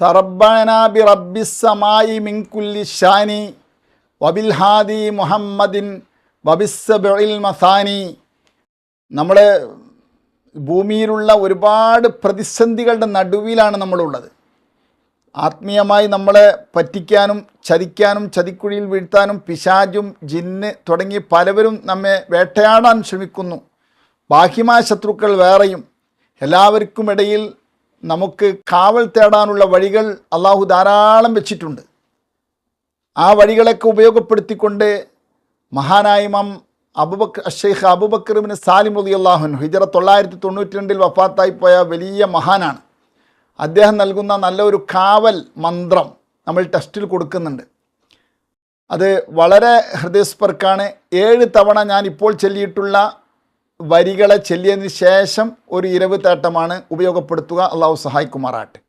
തറബ്ബനാ B റബ്ബിസ് സമായി മിൻ കുല്ലി ഷാനി വബിൽ ഹാദി മുഹമ്മദിൻ വബിസ്സബിൽ മസാനി. നമ്മൾ ഭൂമിയിലുള്ള ഒരുപാട് പ്രതിസന്ധികളുടെ നടുവിലാണ് നമ്മളുള്ളത്. ആത്മീയമായി നമ്മളെ പറ്റിക്കാനും ചതിക്കാനും ചതിക്കുഴിയിൽ വീഴ്ത്താനും പിശാചും ജിന്ന് തുടങ്ങി പലവരും നമ്മെ വേട്ടയാടാൻ ശ്രമിക്കുന്നു. ബാഹ്യമായ ശത്രുക്കൾ വേറെയും. എല്ലാവർക്കുമിടയിൽ നമുക്ക് കാവൽ തേടാനുള്ള വഴികൾ അള്ളാഹു ധാരാളം വെച്ചിട്ടുണ്ട്. ആ വഴികളൊക്കെ ഉപയോഗപ്പെടുത്തിക്കൊണ്ട് മഹാനായ ഇമാം ഷെയ്ഖ് അബൂബക്കർ ഇബ്നു സാലിം റളിയല്ലാഹു അൻഹു ഹിജ്റ 992 വഫാത്തായി പോയ വലിയ മഹാനാണ്. അദ്ദേഹം നൽകുന്ന നല്ലൊരു കാവൽ മന്ത്രം നമ്മൾ ടെസ്റ്റിൽ കൊടുക്കുന്നുണ്ട്. അത് വളരെ ഹൃദയസ്പർക്കാണ്. 7 തവണ ഞാൻ ഇപ്പോൾ ചൊല്ലിയിട്ടുള്ള വരികളെ ചൊല്ലിയതിന് ശേഷം ഒരു ഇരവ് തേട്ടമാണ് ഉപയോഗപ്പെടുത്തുക. അള്ളാഹു സഹായിക്കുമാറാട്ടെ.